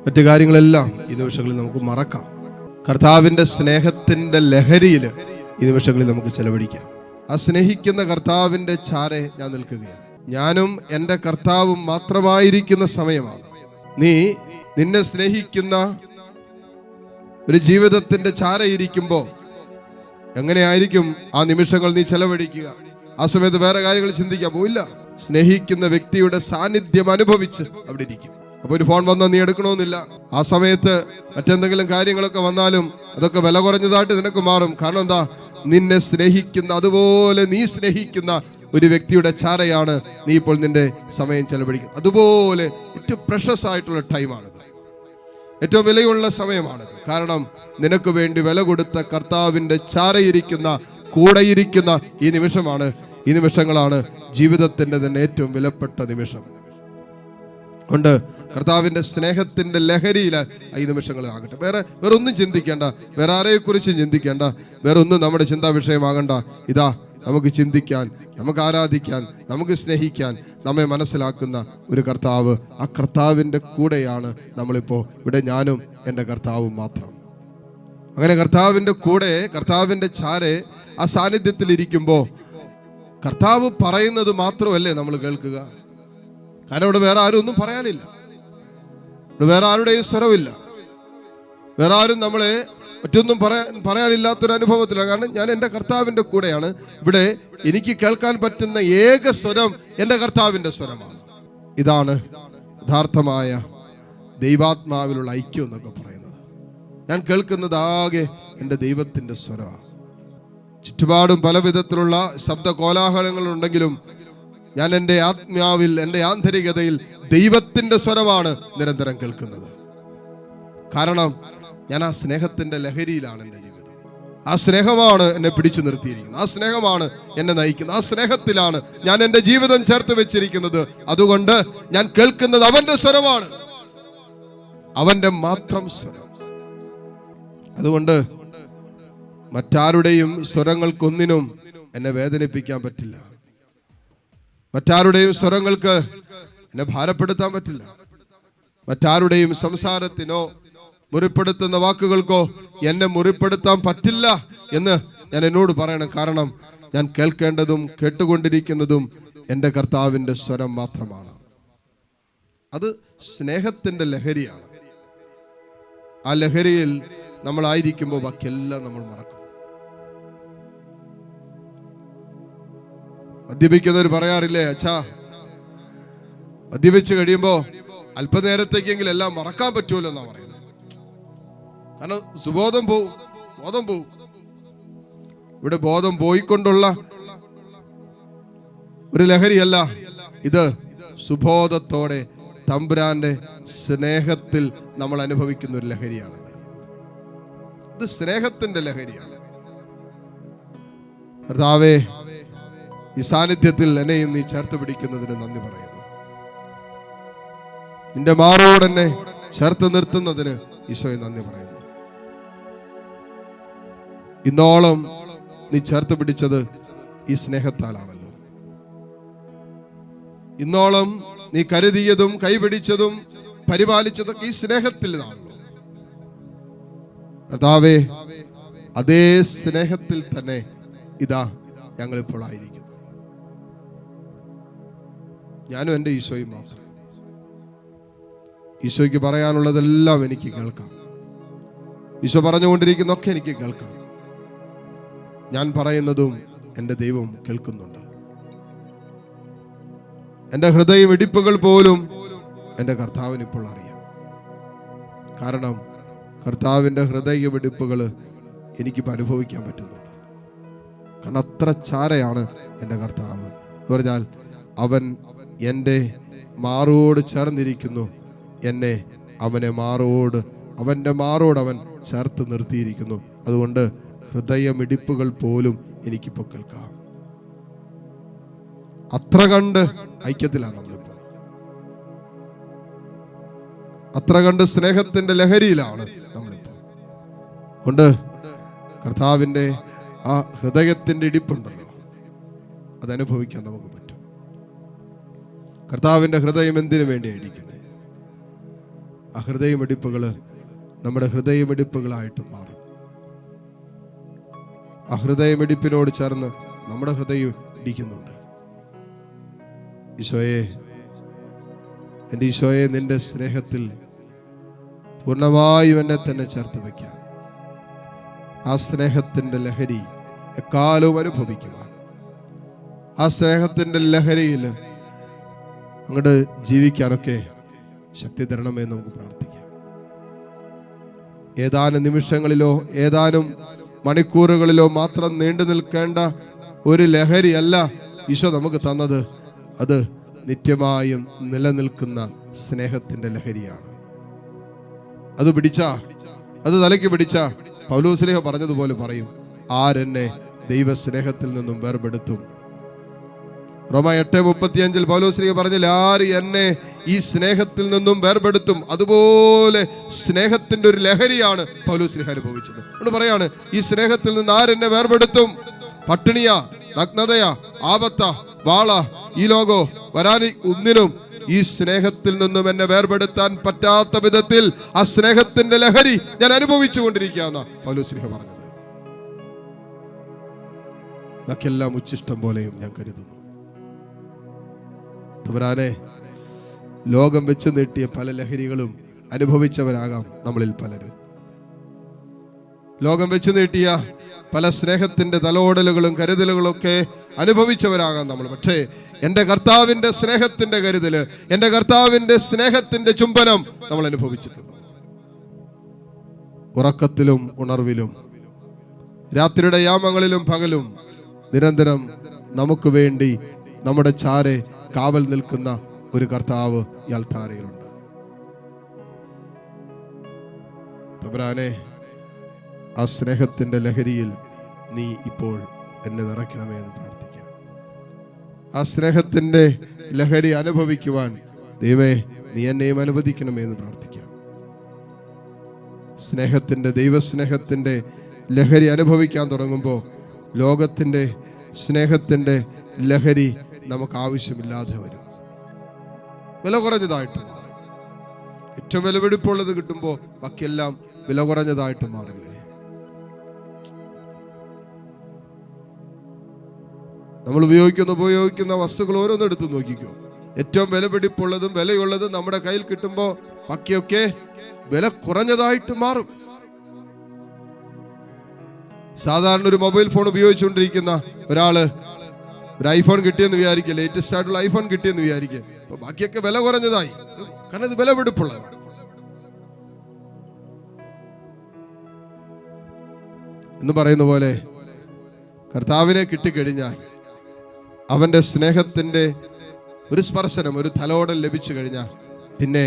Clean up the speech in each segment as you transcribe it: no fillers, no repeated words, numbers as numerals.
മറ്റു കാര്യങ്ങളെല്ലാം ഈ നിമിഷങ്ങളിൽ നമുക്ക് മറക്കാം. കർത്താവിൻ്റെ സ്നേഹത്തിൻ്റെ ലഹരിയിൽ ഈ നിമിഷങ്ങളിൽ നമുക്ക് ചെലവഴിക്കാം. ആ സ്നേഹിക്കുന്ന കർത്താവിൻ്റെ ചാരെ ഞാൻ നിൽക്കുകയാണ്. ഞാനും എൻ്റെ കർത്താവും മാത്രമായിരിക്കുന്ന സമയമാണ്. നിന്നെ സ്നേഹിക്കുന്ന ഒരു ജീവിതത്തിൻ്റെ ചാരയിരിക്കുമ്പോൾ എങ്ങനെയായിരിക്കും ആ നിമിഷങ്ങൾ നീ ചെലവഴിക്കുക? ആ സമയത്ത് വേറെ കാര്യങ്ങൾ ചിന്തിക്കാൻ പോയില്ല. സ്നേഹിക്കുന്ന വ്യക്തിയുടെ സാന്നിധ്യം അനുഭവിച്ച് അവിടെ ഇരിക്കും. അപ്പൊ ഒരു ഫോൺ വന്നാൽ നീ എടുക്കണമെന്നില്ല. ആ സമയത്ത് മറ്റെന്തെങ്കിലും കാര്യങ്ങളൊക്കെ വന്നാലും അതൊക്കെ വില കുറഞ്ഞതായിട്ട് നിനക്ക് മാറും. കാരണം എന്താ? നിന്നെ സ്നേഹിക്കുന്ന, അതുപോലെ നീ സ്നേഹിക്കുന്ന ഒരു വ്യക്തിയുടെ ചാരയാണ് നീ ഇപ്പോൾ നിന്റെ സമയം ചെലവഴിക്കുന്നത്. അതുപോലെ ഏറ്റവും പ്രഷ്യസ് ആയിട്ടുള്ള ടൈമാണിത്, ഏറ്റവും വിലയുള്ള സമയമാണിത്. കാരണം നിനക്ക് വേണ്ടി വില കൊടുത്ത കർത്താവിൻ്റെ ചാരയിരിക്കുന്ന, കൂടെയിരിക്കുന്ന ഈ നിമിഷങ്ങളാണ് ജീവിതത്തിൻ്റെ തന്നെ ഏറ്റവും വിലപ്പെട്ട നിമിഷം. കൊണ്ട് കർത്താവിൻ്റെ സ്നേഹത്തിൻ്റെ ലഹരിയിൽ ഈ നിമിഷങ്ങളാകട്ടെ. വേറെ ഒന്നും ചിന്തിക്കേണ്ട, വേറെ ആരെക്കുറിച്ചും ചിന്തിക്കേണ്ട, വേറെ ഒന്നും നമ്മുടെ ചിന്താ വിഷയമാകണ്ട. ഇതാ നമുക്ക് ചിന്തിക്കാൻ, നമുക്ക് ആരാധിക്കാൻ, നമുക്ക് സ്നേഹിക്കാൻ നമ്മെ മനസ്സിലാക്കുന്ന ഒരു കർത്താവ്. ആ കർത്താവിൻ്റെ കൂടെയാണ് നമ്മളിപ്പോൾ ഇവിടെ, ഞാനും എൻ്റെ കർത്താവും മാത്രം. അങ്ങനെ കർത്താവിൻ്റെ കൂടെ, കർത്താവിൻ്റെ ചാരെ, ആ സാന്നിധ്യത്തിൽ ഇരിക്കുമ്പോൾ കർത്താവ് പറയുന്നത് മാത്രമല്ലേ നമ്മൾ കേൾക്കുക. കാരണം ഇവിടെ വേറെ ആരും ഒന്നും പറയാനില്ല, ഇവിടെ വേറെ ആരുടെയും സ്വരമില്ല, വേറെ ആരും നമ്മളെ മറ്റൊന്നും പറയാനില്ലാത്തൊരു അനുഭവത്തിലാണ്. കാരണം ഞാൻ എൻ്റെ കർത്താവിൻ്റെ കൂടെയാണ്. ഇവിടെ എനിക്ക് കേൾക്കാൻ പറ്റുന്ന ഏക സ്വരം എൻ്റെ കർത്താവിൻ്റെ സ്വരമാണ്. ഇതാണ് യഥാർത്ഥമായ ദൈവാത്മാവിലുള്ള ഐക്യം എന്നൊക്കെ പറയുന്നത്. ഞാൻ കേൾക്കുന്നത് ആകെ എൻ്റെ ദൈവത്തിൻ്റെ സ്വരമാണ്. ചുറ്റുപാടും പല വിധത്തിലുള്ള ശബ്ദ കോലാഹലങ്ങളുണ്ടെങ്കിലും ഞാൻ എൻ്റെ ആത്മാവിൽ, എൻ്റെ ആന്തരികതയിൽ ദൈവത്തിൻ്റെ സ്വരമാണ് നിരന്തരം കേൾക്കുന്നത്. കാരണം ഞാൻ ആ സ്നേഹത്തിൻ്റെ ലഹരിയിലാണ് എൻ്റെ ജീവിതം. ആ സ്നേഹമാണ് എന്നെ പിടിച്ചു നിർത്തിയിരിക്കുന്നത്, ആ സ്നേഹമാണ് എന്നെ നയിക്കുന്നത്, ആ സ്നേഹത്തിലാണ് ഞാൻ എൻ്റെ ജീവിതം ചേർത്ത് വെച്ചിരിക്കുന്നത്. അതുകൊണ്ട് ഞാൻ കേൾക്കുന്നത് അവൻ്റെ സ്വരമാണ്, അവൻ്റെ മാത്രം സ്വരം. അതുകൊണ്ട് മറ്റാരുടെയും സ്വരങ്ങൾക്കൊന്നിനും എന്നെ വേദനിപ്പിക്കാൻ പറ്റില്ല, മറ്റാരുടെയും സ്വരങ്ങൾക്ക് എന്നെ ഭാരപ്പെടുത്താൻ പറ്റില്ല, മറ്റാരുടെയും സംസാരത്തിനോ മുറിപ്പെടുത്തുന്ന വാക്കുകൾക്കോ എന്നെ മുറിപ്പെടുത്താൻ പറ്റില്ല എന്ന് ഞാൻ എന്നോട് പറയണം. കാരണം ഞാൻ കേൾക്കേണ്ടതും കേട്ടുകൊണ്ടിരിക്കുന്നതും എൻ്റെ കർത്താവിൻ്റെ സ്വരം മാത്രമാണ്. അത് സ്നേഹത്തിൻ്റെ ലഹരിയാണ്. ആ ലഹരിയിൽ നമ്മളായിരിക്കുമ്പോൾ ബാക്കിയെല്ലാം നമ്മൾ മറക്കും. മദ്യപിക്കുന്നവർ പറയാറില്ലേ, അച്ഛാ മദ്യപിച്ച് കഴിയുമ്പോ അല്പനേരത്തേക്കെങ്കിലും എല്ലാം മറക്കാൻ പറ്റുമല്ലോ എന്നാ പറയുന്നത്. കാരണം സുബോധം പോവും, ബോധം പോവും. ഇവിടെ ബോധം പോയിക്കൊണ്ടുള്ള ഒരു ലഹരിയല്ല ഇത്. സുബോധത്തോടെ തമ്പുരാന്റെ സ്നേഹത്തിൽ നമ്മൾ അനുഭവിക്കുന്ന ഒരു ലഹരിയാണിത്. ഇത് സ്നേഹത്തിന്റെ ലഹരിയാണ്. കർത്താവേ, ഈ സാന്നിധ്യത്തിൽ എന്നെയും നീ ചേർത്ത് പിടിക്കുന്നതിന് നന്ദി പറയുന്നു. നിന്റെ മാറോട് എന്നെ ചേർത്ത് നിർത്തുന്നതിന് ഈശോയെ നന്ദി പറയുന്നു. ഇന്നോളം നീ ചേർത്ത് പിടിച്ചത് ഈ സ്നേഹത്താലാണല്ലോ. ഇന്നോളം നീ കരുതിയതും കൈപിടിച്ചതും പരിപാലിച്ചതൊക്കെ ഈ സ്നേഹത്തിൽ നിന്നാണല്ലോ. കർത്താവേ, അതേ സ്നേഹത്തിൽ തന്നെ ഇതാ ഞങ്ങളിപ്പോൾ ആയിരിക്കുന്നു. ഞാനും എൻ്റെ ഈശോയും മാത്രം. ഈശോയ്ക്ക് പറയാനുള്ളതെല്ലാം എനിക്ക് കേൾക്കാം. ഈശോ പറഞ്ഞുകൊണ്ടിരിക്കുന്നതൊക്കെ എനിക്ക് കേൾക്കാം. ഞാൻ പറയുന്നതും എൻ്റെ ദൈവം കേൾക്കുന്നുണ്ട്. എൻ്റെ ഹൃദയം ഇടിപ്പുകൾ പോലും എൻ്റെ കർത്താവിന് ഇപ്പോൾ അറിയാം. കാരണം കർത്താവിൻ്റെ ഹൃദയമിടിപ്പുകൾ എനിക്കിപ്പോൾ അനുഭവിക്കാൻ പറ്റുന്നുണ്ട്. കാരണം അത്ര ചാരയാണ് എൻ്റെ കർത്താവ്. എന്ന് പറഞ്ഞാൽ അവൻ എൻ്റെ മാറോട് ചേർന്നിരിക്കുന്നു. എന്നെ അവൻ്റെ മാറോട് അവൻ ചേർത്ത് നിർത്തിയിരിക്കുന്നു. അതുകൊണ്ട് ഹൃദയമിടിപ്പുകൾ പോലും എനിക്കിപ്പോൾ കേൾക്കാം. അത്ര കണ്ട് ഐക്യത്തിലാണ് നമ്മളിപ്പോൾ, അത്ര കണ്ട് സ്നേഹത്തിന്റെ ലഹരിയിലാണ് നമ്മളിപ്പോൾ. കൊണ്ട് കർത്താവിൻ്റെ ആ ഹൃദയത്തിന്റെ ഇടിപ്പുണ്ടല്ലോ, അതനുഭവിക്കാൻ നമുക്ക് പറ്റും. കർത്താവിൻ്റെ ഹൃദയം എന്തിനു വേണ്ടിയാണ് ഇടിക്കുന്നത്? ആ ഹൃദയമിടിപ്പുകൾ നമ്മുടെ ഹൃദയമിടിപ്പുകളായിട്ട് മാറും. ആ ഹൃദയമിടിപ്പിനോട് ചേർന്ന് നമ്മുടെ ഹൃദയം ഇടിക്കുന്നുണ്ട്. ഈശോയെ, എൻ്റെ ഈശോയെ, നിന്റെ സ്നേഹത്തിൽ പൂർണ്ണമായും എന്നെ തന്നെ ചേർത്ത് വയ്ക്കാൻ, ആ സ്നേഹത്തിൻ്റെ ലഹരി എക്കാലവും അനുഭവിക്കുവാൻ, ആ സ്നേഹത്തിൻ്റെ ലഹരിയിൽ അങ്ങോട്ട് ജീവിക്കാനൊക്കെ ശക്തി തരണമെന്ന് നമുക്ക് പ്രാർത്ഥിക്കാം. ഏതാനും നിമിഷങ്ങളിലോ ഏതാനും മണിക്കൂറുകളിലോ മാത്രം നീണ്ടു നിൽക്കേണ്ട ഒരു ലഹരിയല്ല ഈശോ നമുക്ക് തന്നത്. അത് നിത്യമായും നിലനിൽക്കുന്ന സ്നേഹത്തിന്റെ ലഹരിയാണ്. അത് അത് തലയ്ക്ക് പിടിച്ച പൗലോസ്ലീഹ പറഞ്ഞതുപോലെ പറയും, ആരെന്നെ ദൈവസ്നേഹത്തിൽ നിന്നും വേർപെടുത്തും. റോമ 8:35 പൗലോസ്ലീഹ പറഞ്ഞില്ല, ആര് എന്നെ ഈ സ്നേഹത്തിൽ നിന്നും വേർപെടുത്തും. അതുപോലെ സ്നേഹത്തിന്റെ ഒരു ലഹരിയാണ് പൗലോസ്ലീഹ അനുഭവിച്ചത്. അതുകൊണ്ട് പറയാണ്, ഈ സ്നേഹത്തിൽ നിന്ന് ആരെന്നെ വേർപെടുത്തും? പട്ടിണിയാ, നഗ്നതയാ, ആപത്താ, വാള, ഈ ലോകോ വരാനി ഒന്നിനും ഈ സ്നേഹത്തിൽ നിന്നും എന്നെ വേർപെടുത്താൻ പറ്റാത്ത വിധത്തിൽ ആ സ്നേഹത്തിന്റെ ലഹരി ഞാൻ അനുഭവിച്ചു കൊണ്ടിരിക്കുകയെന്ന പൗലോസ്ലീഹ പറഞ്ഞത്. ബാക്കിയെല്ലാം ഉച്ചിഷ്ടം പോലെയും ഞാൻ കരുതുന്നു. തമ്പുരാനെ, ലോകം വെച്ച് നീട്ടിയ പല ലഹരികളും അനുഭവിച്ചവരാകാം നമ്മളിൽ പലരും. ലോകം വെച്ച് നീട്ടിയ പല സ്നേഹത്തിന്റെ തലോടലുകളും കരുതലുകളും ഒക്കെ അനുഭവിച്ചവരാകാം നമ്മൾ. പക്ഷേ എൻ്റെ കർത്താവിന്റെ സ്നേഹത്തിന്റെ കരുതല്, എൻ്റെ കർത്താവിന്റെ സ്നേഹത്തിന്റെ ചുംബനം നമ്മൾ അനുഭവിച്ചിട്ടുണ്ട്. ഉറക്കത്തിലും ഉണർവിലും, രാത്രിയുടെ യാമങ്ങളിലും പകലും നിരന്തരം നമുക്ക് വേണ്ടി നമ്മുടെ ചാരെ കാവൽ നിൽക്കുന്ന ഒരു കർത്താവ് ഈ അൾത്താരയിലുണ്ട്. തമ്പുരാനെ, ആ സ്നേഹത്തിന്റെ ലഹരിയിൽ നീ ഇപ്പോൾ എന്നെ നിറയ്ക്കണമേ എന്ന് പ്രാർത്ഥിക്കാം. ആ സ്നേഹത്തിന്റെ ലഹരി അനുഭവിക്കുവാൻ ദൈവമേ നീ എന്നെയും അനുവദിക്കണമേ എന്ന് പ്രാർത്ഥിക്കാം. സ്നേഹത്തിന്റെ, ദൈവസ്നേഹത്തിന്റെ ലഹരി അനുഭവിക്കാൻ തുടങ്ങുമ്പോൾ ലോകത്തിന്റെ സ്നേഹത്തിന്റെ ലഹരി നമുക്ക് ആവശ്യമില്ലാതെ വരും. വില കുറഞ്ഞതായിട്ട് മാറും. ഏറ്റവും വിലപിടിപ്പുള്ളത് കിട്ടുമ്പോൾ ബാക്കിയെല്ലാം വില കുറഞ്ഞതായിട്ട് മാറില്ലേ? നമ്മൾ ഉപയോഗിക്കുന്ന വസ്തുക്കൾ ഓരോന്നും എടുത്ത് നോക്കിക്കോ. ഏറ്റവും വിലപിടിപ്പുള്ളതും വിലയുള്ളതും നമ്മുടെ കയ്യിൽ കിട്ടുമ്പോൾ ബാക്കിയൊക്കെ വില കുറഞ്ഞതായിട്ട് മാറും. സാധാരണ ഒരു മൊബൈൽ ഫോൺ ഉപയോഗിച്ചുകൊണ്ടിരിക്കുന്ന ഒരാള് ഒരു ഐഫോൺ കിട്ടിയെന്ന് വിചാരിക്കുക, ലേറ്റസ്റ്റ് ആയിട്ടുള്ള ഐഫോൺ കിട്ടിയെന്ന് വിചാരിക്കുക, അപ്പൊ ബാക്കിയൊക്കെ വില കുറഞ്ഞതായി. കാരണം ഇത് വിലപിടിപ്പുള്ളതാണ്. എന്ന് പറയുന്ന പോലെ കർത്താവിനെ കിട്ടിക്കഴിഞ്ഞാൽ, അവന്റെ സ്നേഹത്തിന്റെ ഒരു സ്പർശനം, ഒരു തലോടൽ ലഭിച്ചു കഴിഞ്ഞാൽ പിന്നെ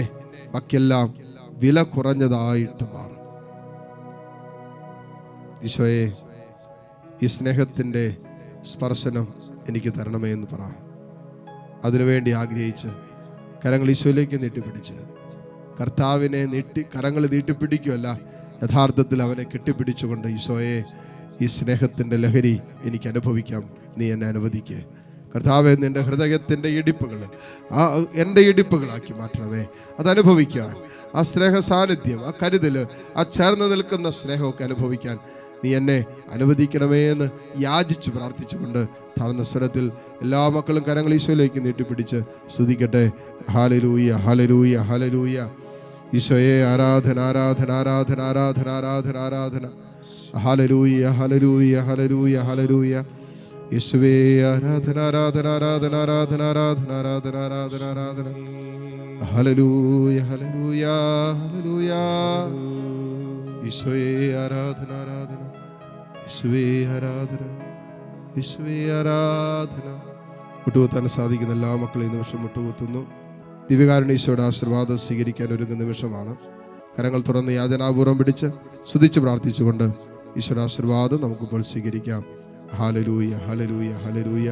ബാക്കിയെല്ലാം വില കുറഞ്ഞതായിട്ട് മാറും. ഈശോയെ, ഈ സ്നേഹത്തിന്റെ സ്പർശനം എനിക്ക് തരണമേ എന്ന് പറ. അതിനുവേണ്ടി ആഗ്രഹിച്ച് കരങ്ങൾ ഈശോയിലേക്ക് നീട്ടിപ്പിടിച്ച്, കർത്താവിനെ കരങ്ങൾ നീട്ടിപ്പിടിക്കുകയല്ല, യഥാർത്ഥത്തിൽ അവനെ കെട്ടിപ്പിടിച്ചുകൊണ്ട്, ഈശോയെ, ഈ സ്നേഹത്തിന്റെ ലഹരി എനിക്ക് അനുഭവിക്കാം, നീ എന്നെ അനുവദിക്കേ. കർത്താവെ, നിന്റെ ഹൃദയത്തിന്റെ ഇടിപ്പുകൾ എൻ്റെ ഇടിപ്പുകളാക്കി മാറ്റണമേ. അതനുഭവിക്കാൻ, ആ സ്നേഹ സാന്നിധ്യം, ആ കരുതല്, ആ ചേർന്ന് നിൽക്കുന്ന സ്നേഹമൊക്കെ അനുഭവിക്കാൻ നീ എന്നെ അനുവദിക്കണമേ എന്ന് യാചിച്ച് പ്രാർത്ഥിച്ചുകൊണ്ട് താഴ്ന്ന സ്വരത്തിൽ എല്ലാ മക്കളും കരങ്ങൾ ഈശോയിലേക്ക് നീട്ടിപ്പിടിച്ച് സ്തുതിക്കട്ടെ. ഹല്ലേലൂയ, ഹല്ലേലൂയ, ഹല്ലേലൂയ. ഈശോയെ ആരാധന, ആരാധന, ആരാധന, ആരാധന, ആരാധന, ആരാധന. ഹല്ലേലൂയ, ഹല്ലേലൂയ, ഹല്ലേലൂയ, ഹല്ലേലൂയ. യേശുവേ ആരാധന, ആരാധന, ആരാധന, ആരാധന, ആരാധന, ആരാധന, ആരാധന, ആരാധന. ഹല്ലേലൂയ, ഹല്ലേലൂയ, ഹല്ലേലൂയ. യേശുവേ ആരാധന, ആരാധന, യേശുവേ ആരാധന, യേശുവേ ആരാധന. മുട്ടുകുത്താൻ സാധിക്കുന്ന എല്ലാ മക്കളെയും നിമിഷം മുട്ടുകുത്തുന്നു. ദിവ്യകാരുണ്യ ആശീർവാദം സ്വീകരിക്കാൻ ഒരുങ്ങുന്ന നിമിഷമാണ്. കരങ്ങൾ തുറന്ന് യാചനാപൂർവ്വം പിടിച്ച് സ്തുതിച്ച് പ്രാർത്ഥിച്ചുകൊണ്ട് ഈശ്വരാശീർവാദം നമുക്കിപ്പോൾ സ്വീകരിക്കാം. ഹല്ലേലൂയ, ഹല്ലേലൂയ, ഹല്ലേലൂയ.